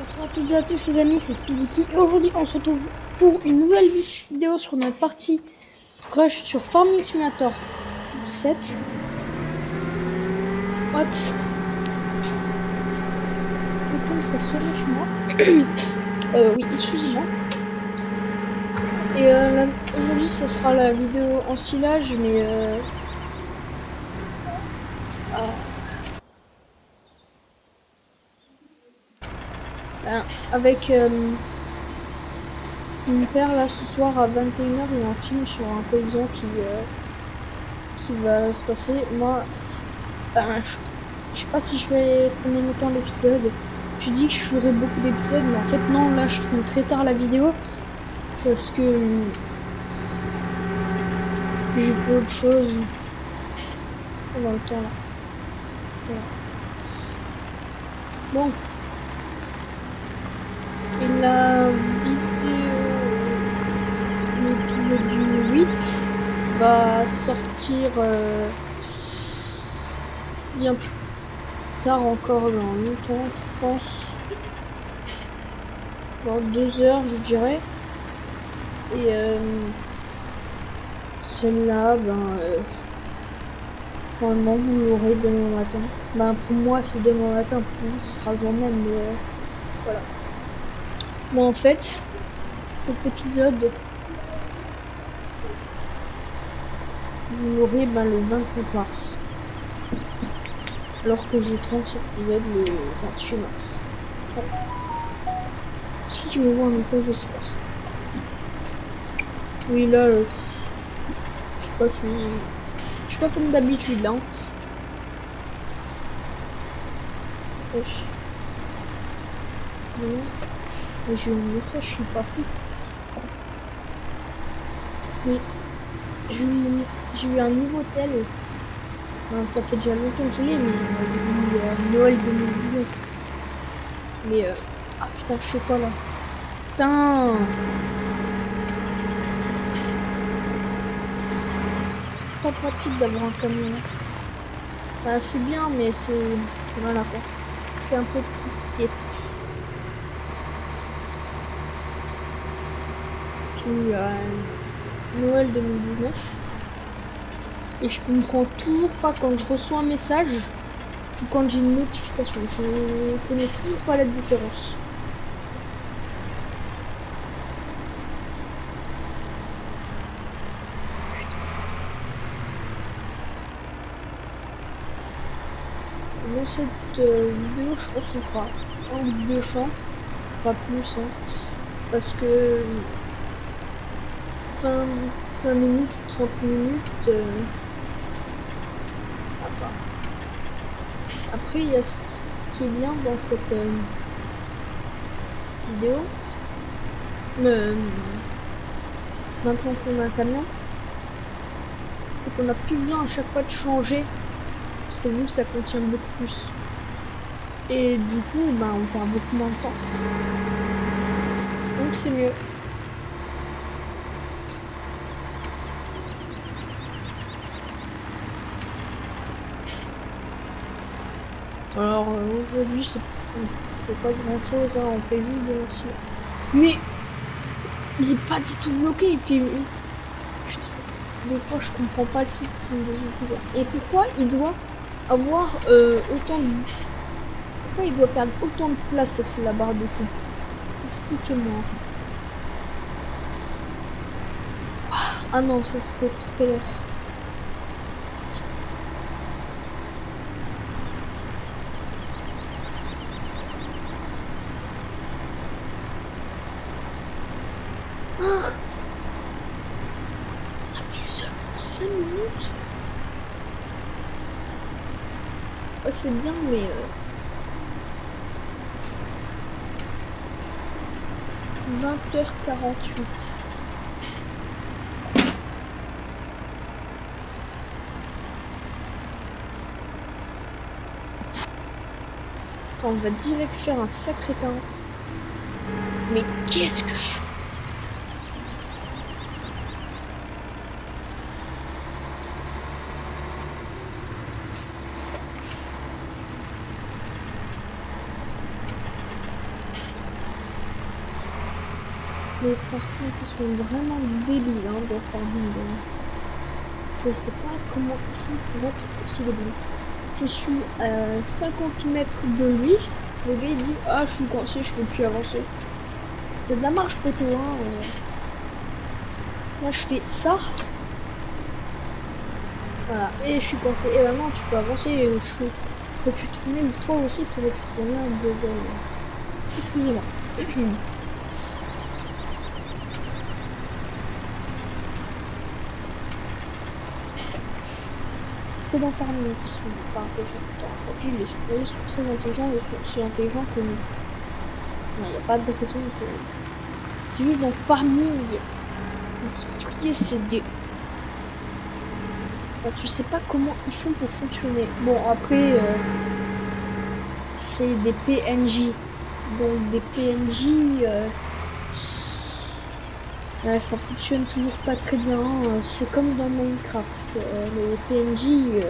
Bonjour à toutes et à tous les amis, c'est Speediki et aujourd'hui on se retrouve pour une nouvelle vidéo sur notre partie Rush sur Farming Simulator 7. What? Quelqu'un qui a sonné chez moi. Oui, excusez-moi. Et aujourd'hui ça sera la vidéo en silage mais avec mon père là ce soir à 21h il y a un film sur un paysan qui va se passer. Moi je sais pas si je vais tourner longtemps l'épisode. Je dis que je ferai beaucoup d'épisodes, mais en fait non, là je tourne très tard la vidéo parce que j'ai fait autre chose pendant le temps là. Voilà. Bon. Et la vidéo, l'épisode du 8 va sortir bien plus tard encore dans longtemps, je pense. Dans 2 heures, je dirais. Et celle-là, normalement vous l'aurez demain matin. Pour moi c'est demain matin, pour vous ce sera le jour même, mais voilà. Bon, en fait, cet épisode, vous l'aurez le 25 mars. Alors que je tourne cet épisode le 28 mars. Voilà. Si tu me vois un message aussi tard. Oui, là, je sais pas, je suis pas comme d'habitude là. Wesh. Non. Mais j'ai eu un message, je suis pas fou. Mais j'ai eu un nouveau tel. Ça fait déjà longtemps que je l'ai, mais depuis Noël 2019. Mais ah putain, je sais quoi là. Putain. C'est pas pratique d'avoir un camion. C'est bien, mais c'est voilà quoi. C'est un peu compliqué. J'ai eu Noël 2019. Et je comprends toujours pas quand je reçois un message ou quand j'ai une notification. Je connais toujours pas la différence. Dans cette vidéo, je pense qu'on fera un ou deux chants, pas plus, hein, parce que 25 minutes, 30 minutes. Après, il y a ce qui est bien dans cette vidéo. Maintenant qu'on a un camion, c'est qu'on n'a plus besoin à chaque fois de changer, parce que vu que ça contient beaucoup plus. Et du coup, on perd beaucoup moins de temps. Donc c'est mieux. Alors aujourd'hui, c'est pas grand chose, hein, on fait juste de l'ancien. Mais il est pas du tout bloqué, il fait. Putain, des fois je comprends pas le système des youtubeurs. Et pourquoi il doit avoir autant de. Pourquoi il doit perdre autant de place avec la barre de coupe? Expliquez-moi. Ah non, ça c'était tout à l'heure. Ça fait seulement 5 minutes. C'est bien, mais 20h48. Attends, on va direct faire un sacré temps. Mais qu'est-ce que je fais? Mais par contre, ils sont vraiment débiles hein, dans Farming. Je sais pas comment ils font pour être aussi débiles. Je suis à 50 mètres de lui. Le gars il dit ah je suis coincé, je peux plus avancer. Il y a de la marche poteau hein. Là je fais ça. Voilà. Et je suis coincé. Et maintenant tu peux avancer. Je peux plus tourner. Ou toi aussi tu aurais pu tourner un peu. Excusez-moi. Que d'en faire mieux qui sont pas intelligents. En fait, les souris sont très intelligents. Ils sont aussi intelligents que nous. Il n'y a pas de raison que. C'est juste dans Farming. Les ouvriers c'est des. Enfin, tu sais pas comment ils font pour fonctionner. Bon après c'est des PNJ. Donc des PNJ ça fonctionne toujours pas très bien. C'est comme dans Minecraft. Les PNJ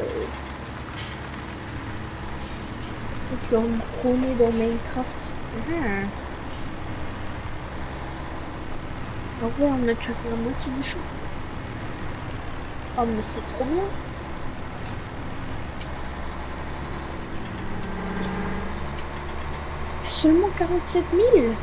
donc leur prôner dans Minecraft. Alors ouais on a déjà fait la moitié du champ. Oh mais c'est trop bien. Seulement 47 000.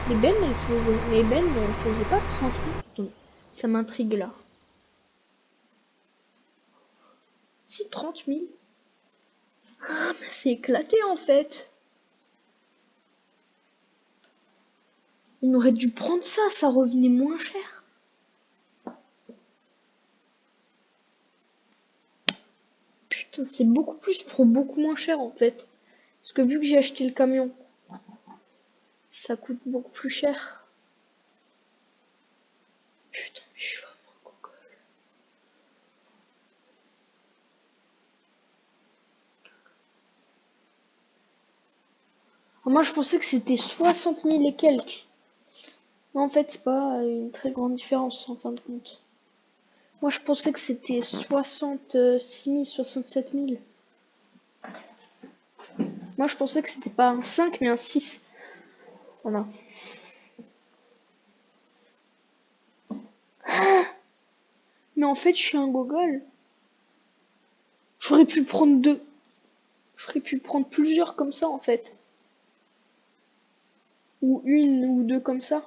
Les Ben elles faisaient pas 30 000. Ça m'intrigue là. Si 30 000. Ah mais c'est éclaté en fait. On aurait dû prendre ça, ça revenait moins cher. Putain, c'est beaucoup plus pour beaucoup moins cher en fait. Parce que vu que j'ai acheté le camion, ça coûte beaucoup plus cher. Putain, mais je suis vraiment un gogol. Moi je pensais que c'était 60 000 et quelques. Mais en fait, c'est pas une très grande différence en fin de compte. Moi je pensais que c'était 66 000, 67 000. Moi je pensais que c'était pas un 5 mais un 6. Voilà. Mais en fait, je suis un gogol. J'aurais pu prendre deux. J'aurais pu prendre plusieurs comme ça en fait. Ou une ou deux comme ça.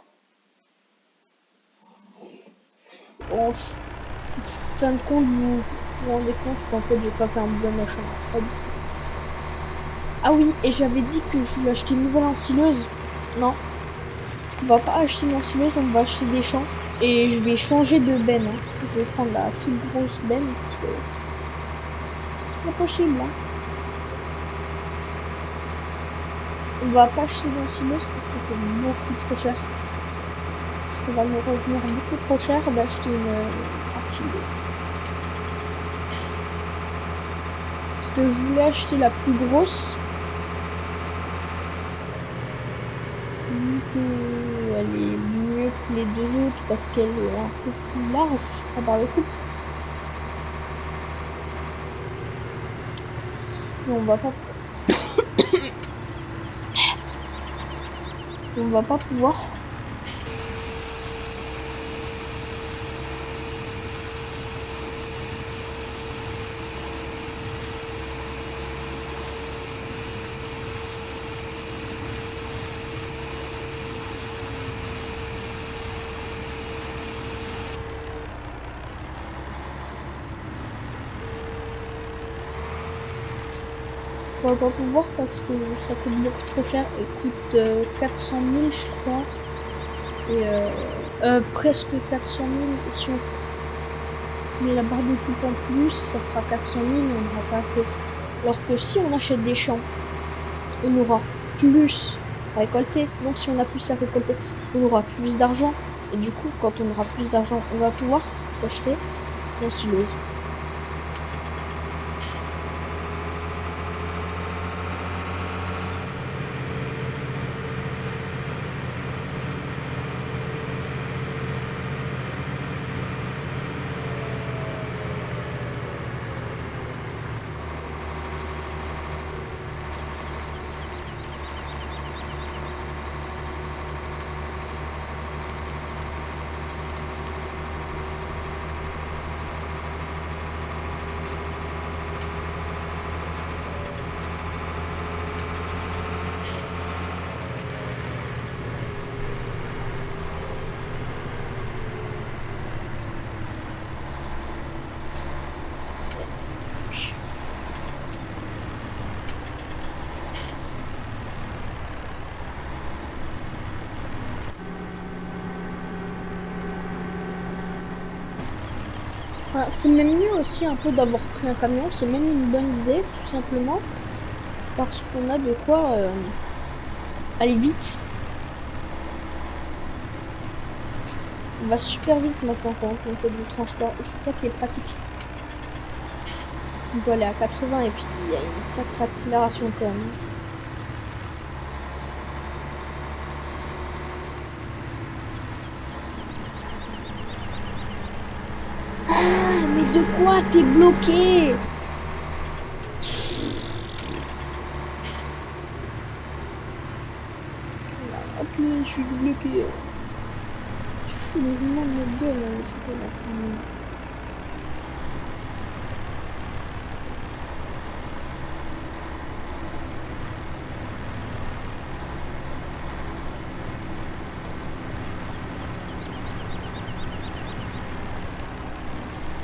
En fin de compte, vous vous rendez compte qu'en fait, j'ai pas fait un bon achat. Pas du tout. Ah oui, et j'avais dit que je voulais acheter une nouvelle ensileuse. Non, on va pas acheter une ensileuse, on va acheter des champs. Et je vais changer de benne. Hein. Je vais prendre la toute grosse benne parce que c'est pas possible. Hein. On va pas acheter d'ensileuse parce que c'est beaucoup trop cher. Ça va nous revenir beaucoup trop cher d'acheter une ensileuse. Parce que je voulais acheter la plus grosse. Vu qu'elle est mieux que les deux autres parce qu'elle est un peu plus large à part le couple. Mais on va pas. On va pas pouvoir. On va pas pouvoir parce que ça coûte beaucoup trop cher et coûte 400 000 je crois. Et presque 400 000 et si on met la barre de coupe en plus ça fera 400 000 et on n'aura pas assez. Alors que si on achète des champs, on aura plus à récolter. Donc si on a plus à récolter, on aura plus d'argent. Et du coup quand on aura plus d'argent, on va pouvoir s'acheter une sileuse. Voilà, c'est même mieux aussi un peu d'avoir pris un camion, c'est même une bonne idée, tout simplement, parce qu'on a de quoi aller vite. On va super vite maintenant quand on fait du transport, et c'est ça qui est pratique. On peut aller à 80 et puis il y a une sacrée accélération quand même. Ah, mais de quoi t'es bloqué? Hop là, je suis bloqué. Tu fous vraiment de notre gueule, hein, le truc là, c'est nul.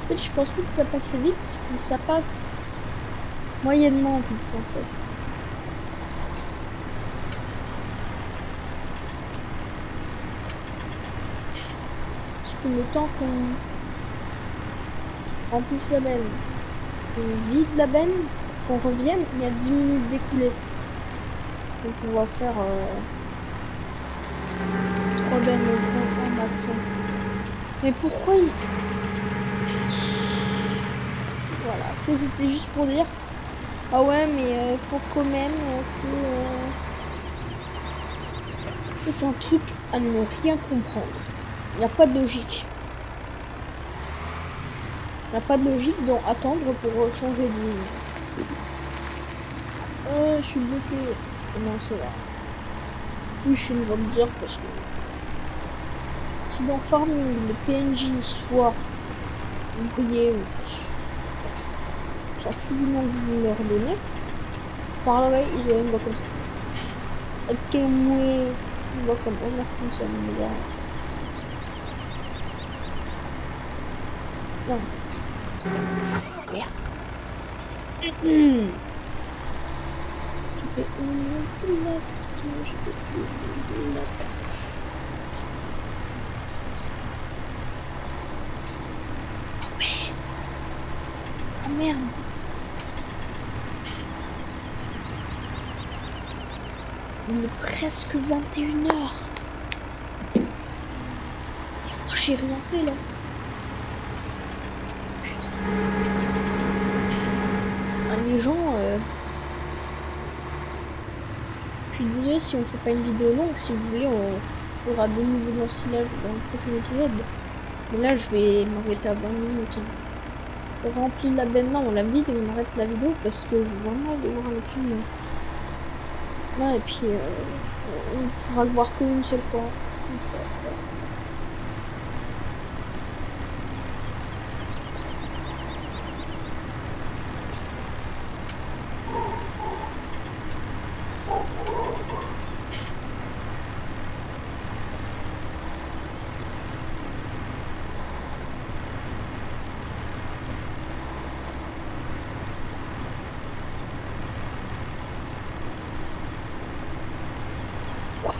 En fait, je pensais que ça passait vite, mais ça passe moyennement vite en fait. Parce que le temps qu'on remplisse la benne, qu'on vide la benne, qu'on revienne, il y a 10 minutes d'écoulées. Donc on va faire 3 bennes au grand max. Mais pourquoi il... Voilà, c'était juste pour dire... Ah ouais, mais faut quand même que... Ça, c'est un truc à ne rien comprendre. Il n'y a pas de logique. Il n'y a pas de logique dans attendre pour changer de ligne. Je suis bloqué. Non, c'est vrai. Oui, je suis une bonne dire parce que si dans Farming, le PNJ soit brouillé ou on s'en fout du nom que vous leur donnez, par là, ils auraient une voix comme ça. Ok, moi, une voix comme Homer Simpson, les gars. Non. Merde. Je fais une autre oh merde. Il est presque 21h. Et moi j'ai rien fait là. Putain. Ah, les gens... Je suis désolée si on fait pas une vidéo longue. Si vous voulez, on fera de nouveaux ensilages dans le prochain épisode. Mais là je vais m'arrêter à 20 minutes. On remplit la benne là, on la vide et on arrête la vidéo parce que je veux vraiment aller voir le film. Là, et puis on pourra le voir qu'une seule fois. Donc,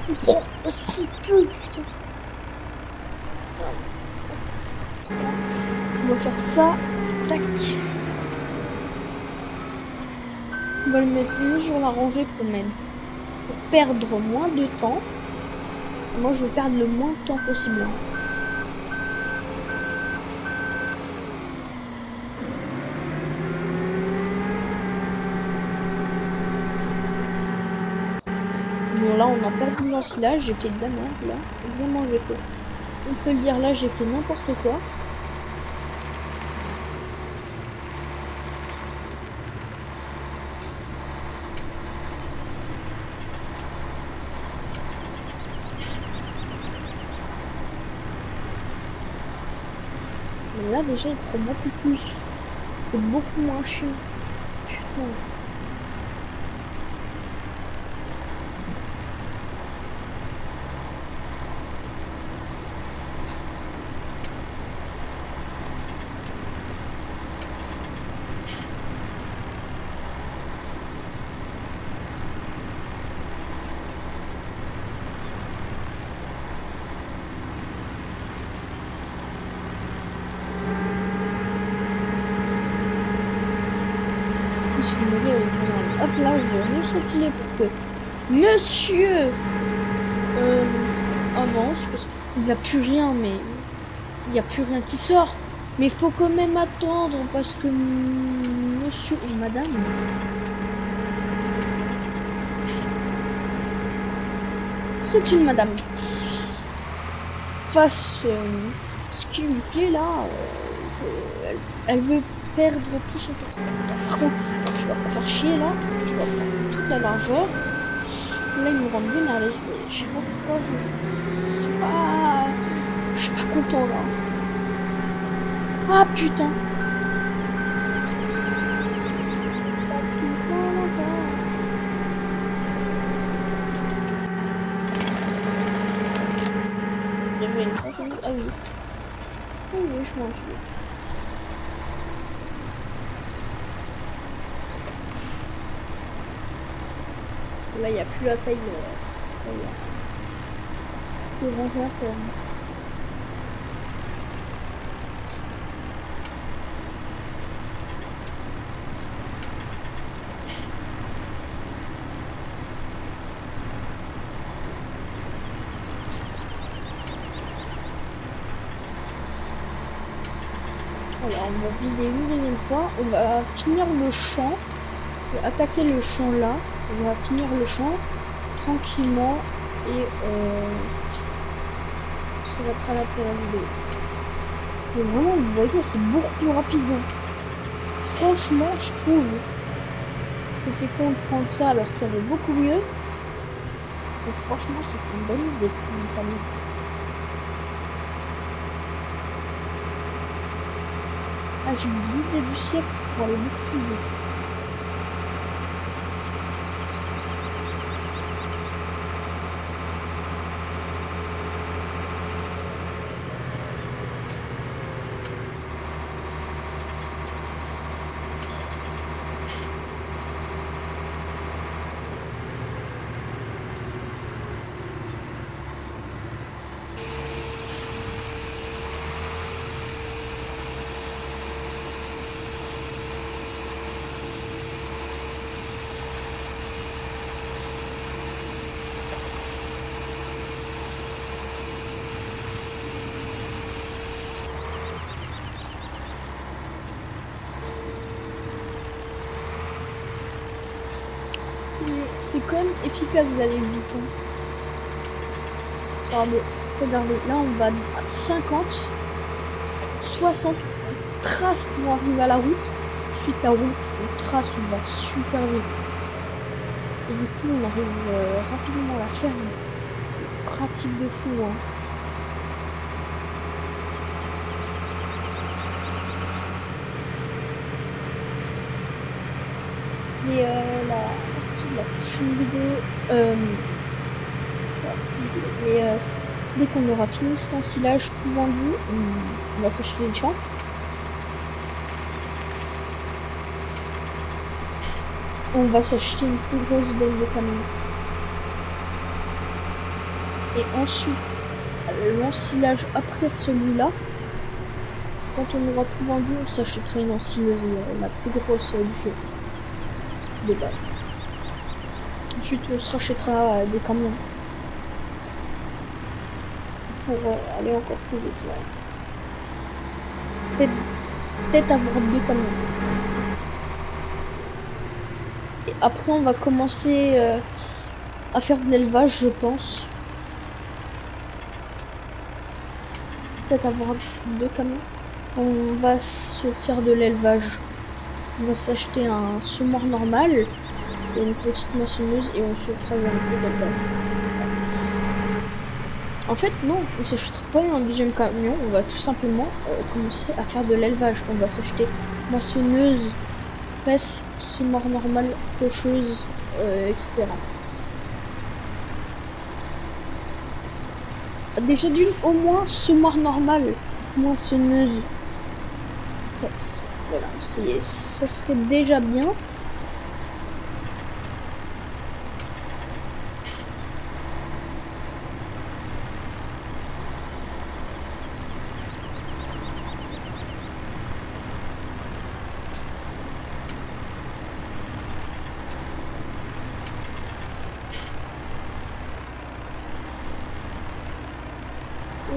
il prend aussi peu, putain. On va faire ça. Tac. On va le mettre sur la rangée pour perdre moins de temps. Et moi, je veux perdre le moins de temps possible. Bon, là, on a perdu l'ensilage. J'ai fait de la merde, là. Vraiment, j'ai fait. On peut le dire, là, j'ai fait n'importe quoi. Mais là, déjà, il prend beaucoup plus. C'est beaucoup moins chiant. Putain. filmerai au journal. Hop là, je vais juste reculer pour que monsieur avance parce qu'il n'y a plus rien, mais il n'y a plus rien qui sort. Mais il faut quand même attendre parce que monsieur ou madame c'est une madame face ce qui lui plaît là elle veut perdre tout son temps. Par contre, je vais pas faire chier là, je vais prendre toute la largeur. Là il me rend bien à l'aise, je sais pas pourquoi je suis pas content là. Ah putain. Il y avait une personne. Ah oui. Ah oui, je m'en souviens. Là, il n'y a plus la taille de ranger à faire. Alors, on va vider une deuxième fois. On va finir le champ. On va attaquer le champ là. On va finir le champ tranquillement. Et ça va être à la pour la vidéo. Mais vraiment, vous voyez, c'est beaucoup plus rapide. Franchement, je trouve. C'était con de prendre ça alors qu'il y avait beaucoup mieux. Donc franchement, c'était une bonne idée pour une famille. Ah, j'ai une idée du siècle pour aller beaucoup plus vite. C'est quand même efficace d'aller vite. Hein. Regardez, là on va à 50, 60, on trace pour arriver à la route. Ensuite la route, on trace, on va super vite. Et du coup on arrive rapidement à la ferme. C'est pratique de fou. Hein. Mais la prochaine vidéo, mais dès qu'on aura fini son silage tout vendu, on va s'acheter une chambre. On va s'acheter une plus grosse benne de camion. Et ensuite, l'ensilage après celui-là, quand on aura tout vendu, on s'achètera une ensileuse, la plus grosse du jeu de base. Ensuite, on se rachètera des camions pour aller encore plus vite. Ouais. Peut-être avoir 2 camions. Et après, on va commencer à faire de l'élevage, je pense. Peut-être avoir 2 camions. On va se faire de l'élevage. On va s'acheter un semoir normal et une petite moissonneuse et on se fera un peu d'élevage. En fait, non, on s'achètera pas un deuxième camion. On va tout simplement commencer à faire de l'élevage. On va s'acheter moissonneuse, presse, semoir normal, pocheuse, etc. Déjà d'une, au moins semoir normal, moissonneuse, presse. Voilà, ça serait déjà bien.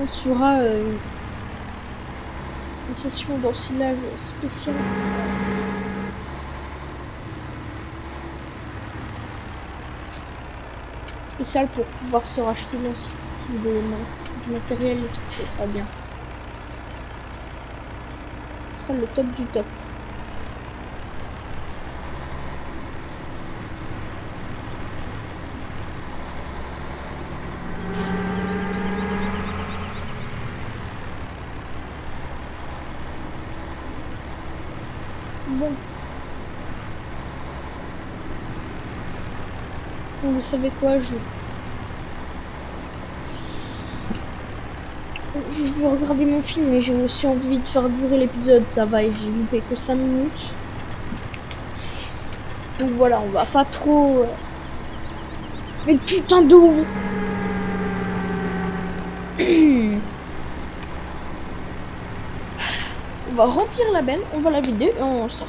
on fera une session d'ensilage spéciale. Spécial pour pouvoir se racheter du matériel et tout, ça sera bien. Ce sera le top du top. Bon. Donc, vous savez quoi, je veux regarder mon film, mais j'ai aussi envie de faire durer l'épisode, ça va, et j'ai loupé que 5 minutes. Donc voilà, on va pas trop... Mais putain d'ouvre. On va remplir la benne, on va la vider et on sort.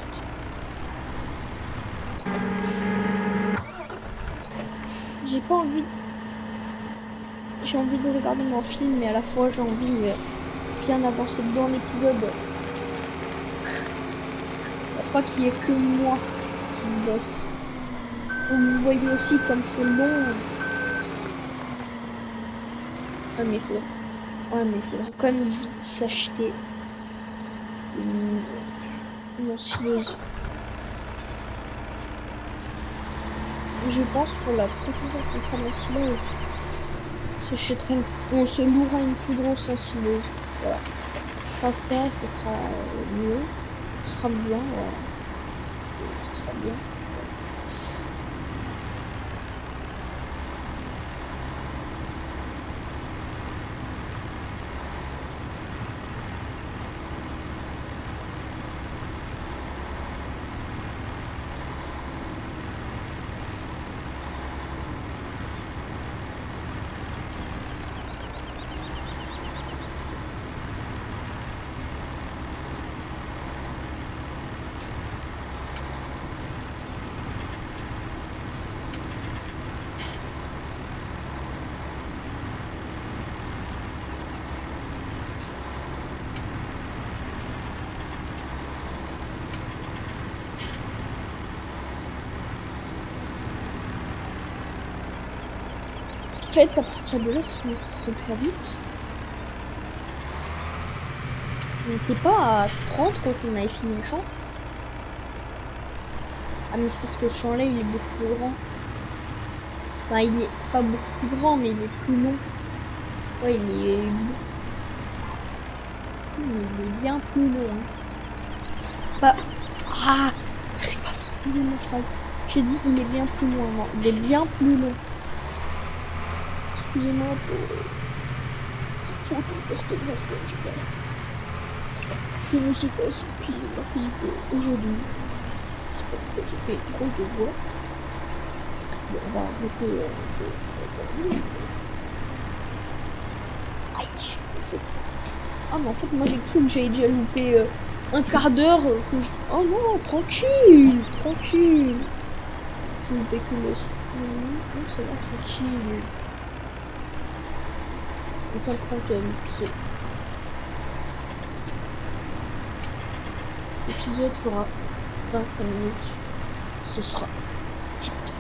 J'ai pas envie... J'ai envie de regarder mon film, mais à la fois j'ai envie bien avancer dans l'épisode. Pour pas qu'il y ait que moi qui bosse. Donc vous voyez aussi comme c'est long. Ah mais il faudrait quand même vite s'acheter une ensileuse. Je pense pour la prochaine fois qu'on fera l'ensilage, on se louera une plus grosse ensileuse. Voilà. Enfin ça, ce sera mieux. Ce sera bien, voilà. Ce sera bien. En fait, à partir de là, ça se repère vite. On n'était pas à 30 quand on avait fini le champ. Ah mais c'est parce que ce champ là il est beaucoup plus grand. Enfin il est pas beaucoup plus grand mais il est plus long. Ouais il est bien plus long. Hein. Pas... Ah, j'arrive pas à formuler ma phrase. J'ai dit il est bien plus loin. Non, il est bien plus long. Excusez-moi pour cette faute d'orthographe que je fais. Je ne sais pas ce qui m'arrive aujourd'hui. Je sais pas pourquoi je fais trop de voix. Bon, on va arrêter de... Aïe, c'est... Ah mais en fait moi j'ai cru que j'avais déjà loupé un quart d'heure que je... Oh non, tranquille, tranquille. Je loupais que le... Non, ça va, tranquille. En fin de compte, l'épisode fera 25 minutes. Ce sera tip top.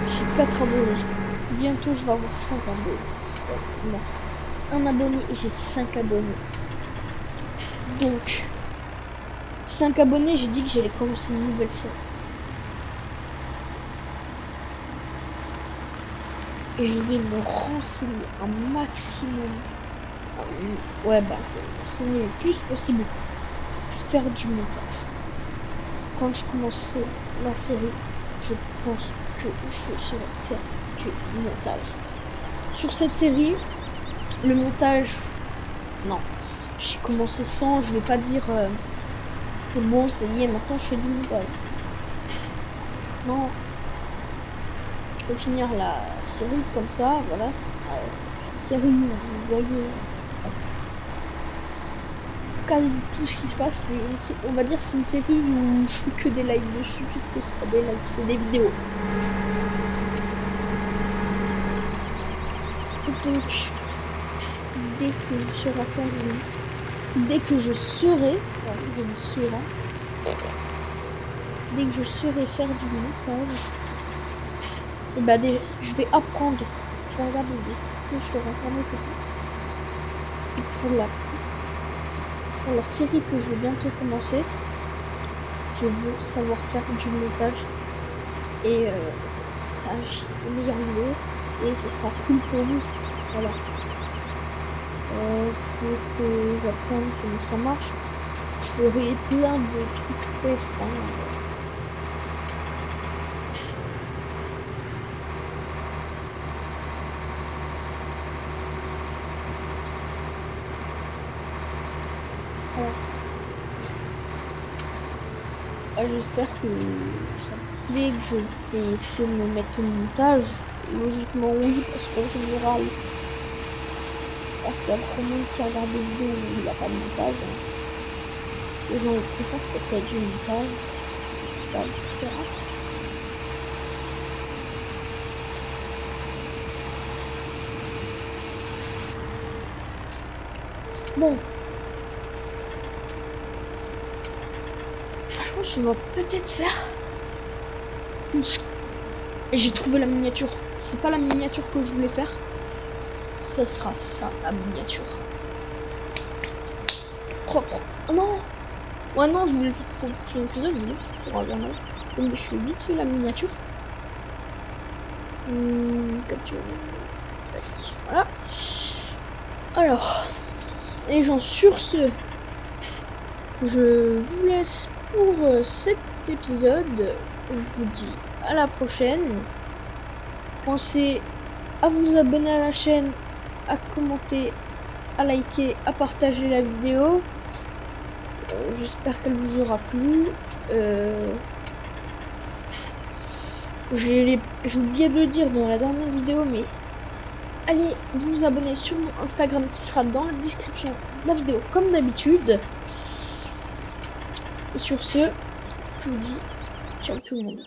J'ai 4 abonnés. Bientôt je vais avoir 5 abonnés. Non. Un abonné et j'ai 5 abonnés. Donc 5 abonnés, j'ai dit que j'allais commencer une nouvelle série. Et je vais me renseigner un maximum. Ouais bah je vais me renseigner le plus possible. Faire du montage. Quand je commencerai la série, je pense que je saurai faire du montage. Sur cette série, le montage, non, j'ai commencé sans, je vais pas dire c'est bon, c'est lié, maintenant je fais du montage. maintenant, je peux finir la série comme ça. Voilà, ça sera une série où vous voyez quasi tout ce qui se passe. On va dire c'est une série où je fais que des lives dessus, sauf que c'est pas des lives, c'est des vidéos. Donc, dès que je serai faire dès que je serai, voilà, je dis serai, dès que je saurai faire du montage, et bah je vais apprendre, je vais regarder des tutos sur internet et tout. Et pour la série que je vais bientôt commencer, je veux savoir faire du montage et ça j'ai des meilleures vidéos et ce sera cool pour vous. Voilà. Faut que j'apprenne comment ça marche. Je ferai plein de trucs tests. J'espère que ça me plaît, que je vais essayer de me mettre au montage. Logiquement oui, parce qu'en général, c'est après moi qui regarde des vidéos où il n'y a pas de montage. Les gens préfèrent qu'il y ait du montage. C'est pas différent. Bon. Je pense que je vais peut-être faire. J'ai trouvé la miniature. C'est pas la miniature que je voulais faire. Ça sera ça, la miniature. Propre. Oh non! Ouais, non, je voulais le faire pour le prochain épisode, mais ça sera bien mal. Donc, je fais vite fait la miniature. Capture. Voilà. Alors, les gens, sur ce, je vous laisse pour cet épisode. Je vous dis à la prochaine. Pensez à vous abonner à la chaîne, à commenter, à liker, à partager la vidéo. J'espère qu'elle vous aura plu. J'ai oublié de le dire dans la dernière vidéo, mais allez vous abonner sur mon Instagram qui sera dans la description de la vidéo comme d'habitude. Et sur ce, je vous dis ciao tout le monde.